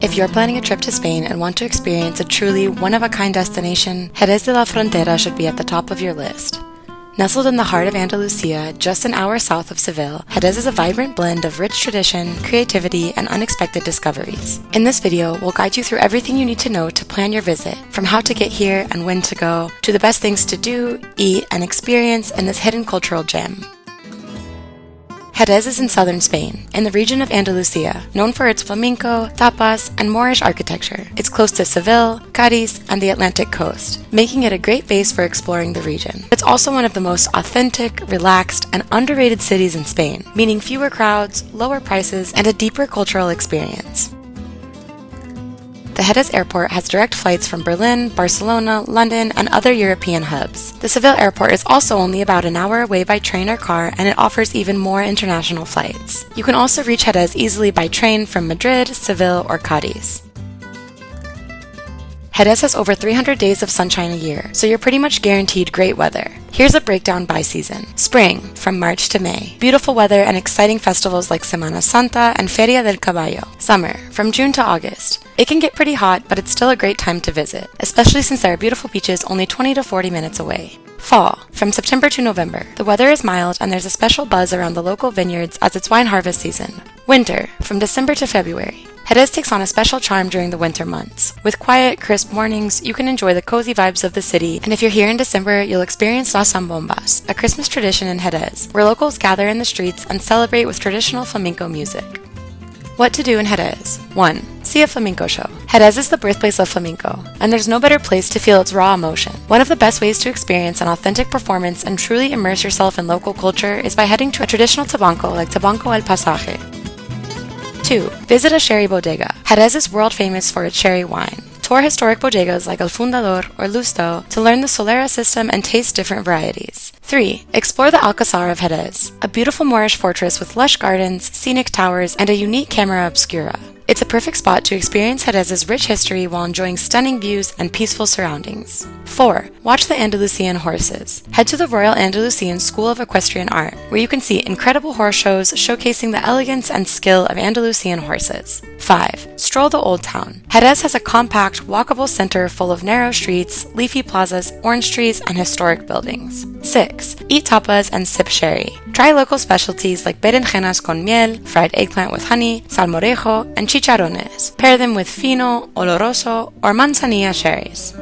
If you're planning a trip to Spain and want to experience a truly one-of-a-kind destination, Jerez de la Frontera should be at the top of your list. Nestled in the heart of Andalusia, just an hour south of Seville, Jerez is a vibrant blend of rich tradition, creativity, and unexpected discoveries. In this video, we'll guide you through everything you need to know to plan your visit, from how to get here and when to go, to the best things to do, eat, and experience in this hidden cultural gem. Jerez is in southern Spain, in the region of Andalusia, known for its flamenco, tapas, and Moorish architecture. It's close to Seville, Cádiz, and the Atlantic coast, making it a great base for exploring the region. It's also one of the most authentic, relaxed, and underrated cities in Spain, meaning fewer crowds, lower prices, and a deeper cultural experience. The Jerez airport has direct flights from Berlin, Barcelona, London, and other European hubs. The Seville airport is also only about an hour away by train or car, and it offers even more international flights. You can also reach Jerez easily by train from Madrid, Seville, or Cádiz. Jerez has over 300 days of sunshine a year, so you're pretty much guaranteed great weather. Here's a breakdown by season. Spring, from March to May. Beautiful weather and exciting festivals like Semana and Feria del Caballo. Summer, from June to August. It can get pretty hot, but it's still a great time to visit, especially since there are beautiful beaches only 20 to 40 minutes away. Fall, from September to November. The weather is mild and there's a special buzz around the local vineyards as it's wine harvest season. Winter, from December to February. Jerez takes on a special charm during the winter months. With quiet, crisp mornings, you can enjoy the cozy vibes of the city, and if you're here in December, you'll experience Las Zambombas, a Christmas tradition in Jerez, where locals gather in the streets and celebrate with traditional flamenco music. What to do in Jerez? 1. See a flamenco show. Jerez is the birthplace of flamenco, and there's no better place to feel its raw emotion. One of the best ways to experience an authentic performance and truly immerse yourself in local culture is by heading to a traditional tabanco like Tabanco El Pasaje. 2. Visit a sherry bodega. Jerez is world famous for its sherry wine. Tour historic bodegas like El Fundador or Lusto to learn the Solera system and taste different varieties. 3. Explore the Alcázar of Jerez, a beautiful Moorish fortress with lush gardens, scenic towers, and a unique camera obscura. It's a perfect spot to experience Jerez's rich history while enjoying stunning views and peaceful surroundings. 4. Watch the Andalusian horses. Head to the Royal Andalusian School of Equestrian Art, where you can see incredible horse shows showcasing the elegance and skill of Andalusian horses. 5. Stroll the Old Town. Jerez has a compact, walkable center full of narrow streets, leafy plazas, orange trees, and historic buildings. 6. Eat tapas and sip sherry. Try local specialties like berenjenas con miel, fried eggplant with honey, salmorejo, and chicharrones. Pair them with fino, oloroso, or manzanilla sherries.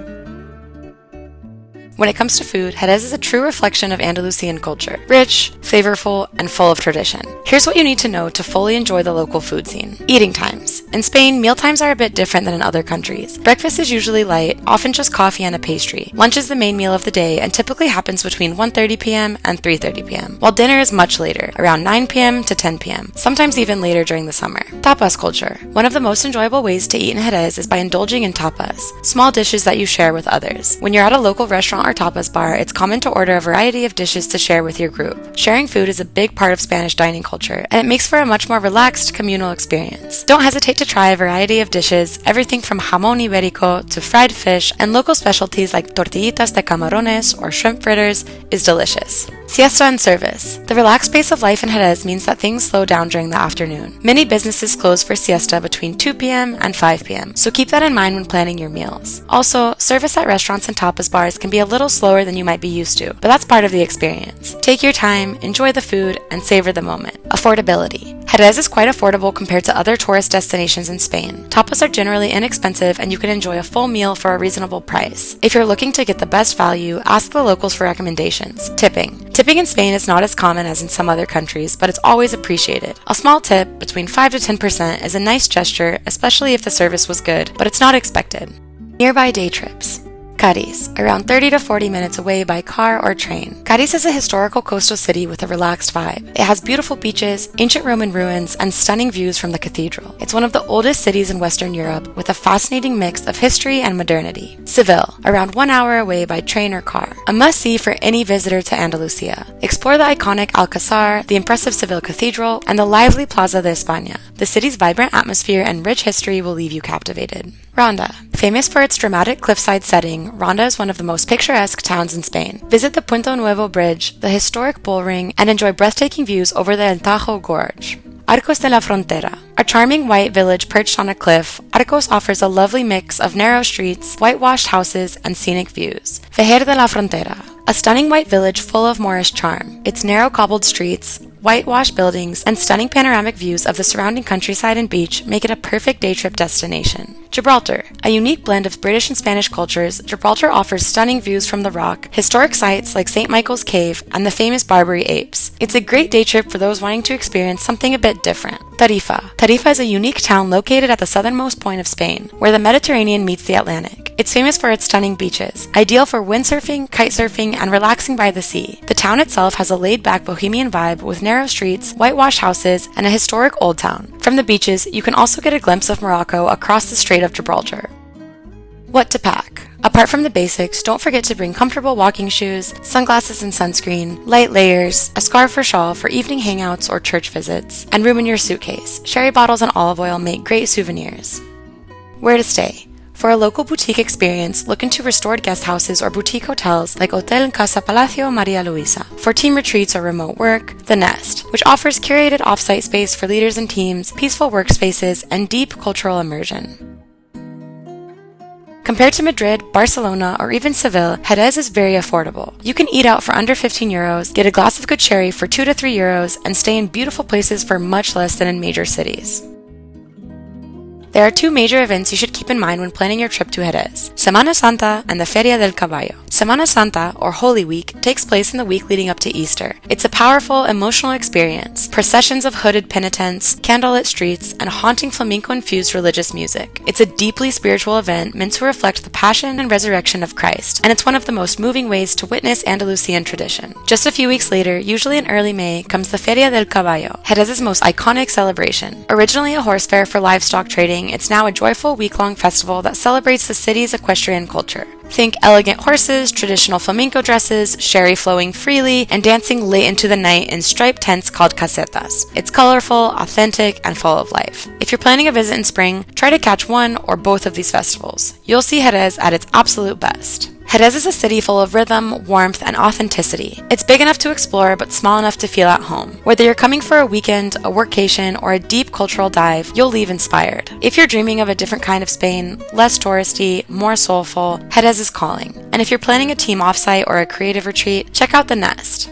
When it comes to food, Jerez is a true reflection of Andalusian culture. Rich, flavorful, and full of tradition. Here's what you need to know to fully enjoy the local food scene. Eating times. In Spain, mealtimes are a bit different than in other countries. Breakfast is usually light, often just coffee and a pastry. Lunch is the main meal of the day and typically happens between 1:30 p.m. and 3:30 p.m., while dinner is much later, around 9 p.m. to 10 p.m., sometimes even later during the summer. Tapas culture. One of the most enjoyable ways to eat in Jerez is by indulging in tapas, small dishes that you share with others. When you're at a local restaurant or tapas bar, it's common to order a variety of dishes to share with your group. Sharing food is a big part of Spanish dining culture, and it makes for a much more relaxed communal experience. Don't hesitate to try a variety of dishes, everything from jamón ibérico to fried fish, and local specialties like tortillitas de camarones or shrimp fritters is delicious. Siesta and service. The relaxed pace of life in Jerez means that things slow down during the afternoon. Many businesses close for siesta between 2 p.m. and 5 p.m., so keep that in mind when planning your meals. Also, service at restaurants and tapas bars can be a little slower than you might be used to, but that's part of the experience. Take your time, enjoy the food, and savor the moment. Affordability. Jerez is quite affordable compared to other tourist destinations in Spain. Tapas are generally inexpensive and you can enjoy a full meal for a reasonable price. If you're looking to get the best value, ask the locals for recommendations. Tipping. Tipping in Spain is not as common as in some other countries, but it's always appreciated. A small tip, between 5 to 10%, is a nice gesture, especially if the service was good, but it's not expected. Nearby day trips. Cádiz, around 30 to 40 minutes away by car or train. Cádiz is a historical coastal city with a relaxed vibe. It has beautiful beaches, ancient Roman ruins, and stunning views from the cathedral. It's one of the oldest cities in Western Europe with a fascinating mix of history and modernity. Seville, around 1 hour away by train or car. A must-see for any visitor to Andalusia. Explore the iconic Alcázar, the impressive Seville Cathedral, and the lively Plaza de España. The city's vibrant atmosphere and rich history will leave you captivated. Ronda. Famous for its dramatic cliffside setting, Ronda is one of the most picturesque towns in Spain. Visit the Puente Nuevo Bridge, the historic bull ring, and enjoy breathtaking views over the El Tajo Gorge. Arcos de la Frontera. A charming white village perched on a cliff, Arcos offers a lovely mix of narrow streets, whitewashed houses, and scenic views. Vejer de la Frontera. A stunning white village full of Moorish charm. Its narrow cobbled streets, whitewashed buildings, and stunning panoramic views of the surrounding countryside and beach make it a perfect day trip destination. Gibraltar. A unique blend of British and Spanish cultures, Gibraltar offers stunning views from the Rock, historic sites like St. Michael's Cave, and the famous Barbary Apes. It's a great day trip for those wanting to experience something a bit different. Tarifa. Tarifa is a unique town located at the southernmost point of Spain, where the Mediterranean meets the Atlantic. It's famous for its stunning beaches, ideal for windsurfing, kitesurfing, and relaxing by the sea. The town itself has a laid-back bohemian vibe with narrow streets, whitewashed houses, and a historic old town. From the beaches, you can also get a glimpse of Morocco across the Strait of Gibraltar. What to pack? Apart from the basics, don't forget to bring comfortable walking shoes, sunglasses and sunscreen, light layers, a scarf or shawl for evening hangouts or church visits, and room in your suitcase. Sherry bottles and olive oil make great souvenirs. Where to stay? For a local boutique experience, look into restored guest houses or boutique hotels like Hotel en Casa Palacio Maria Luisa. For team retreats or remote work, The Nest, which offers curated offsite space for leaders and teams, peaceful workspaces, and deep cultural immersion. Compared to Madrid, Barcelona, or even Seville, Jerez is very affordable. You can eat out for under 15 euros, get a glass of good sherry for 2 to 3 euros, and stay in beautiful places for much less than in major cities. There are 2 major events you should keep in mind when planning your trip to Jerez: Semana Santa and the Feria del Caballo. Semana Santa, or Holy Week, takes place in the week leading up to Easter. It's a powerful, emotional experience. Processions of hooded penitents, candlelit streets, and haunting flamenco-infused religious music. It's a deeply spiritual event meant to reflect the passion and resurrection of Christ, and it's one of the most moving ways to witness Andalusian tradition. Just a few weeks later, usually in early May, comes the Feria del Caballo, Jerez's most iconic celebration. Originally a horse fair for livestock trading, it's now a joyful week-long festival that celebrates the city's equestrian culture. Think elegant horses, traditional flamenco dresses, sherry flowing freely, and dancing late into the night in striped tents called casetas. It's colorful, authentic, and full of life. If you're planning a visit in spring, try to catch one or both of these festivals. You'll see Jerez at its absolute best. Jerez is a city full of rhythm, warmth, and authenticity. It's big enough to explore, but small enough to feel at home. Whether you're coming for a weekend, a workcation, or a deep cultural dive, you'll leave inspired. If you're dreaming of a different kind of Spain, less touristy, more soulful, Jerez is calling. And if you're planning a team offsite or a creative retreat, check out The Nest.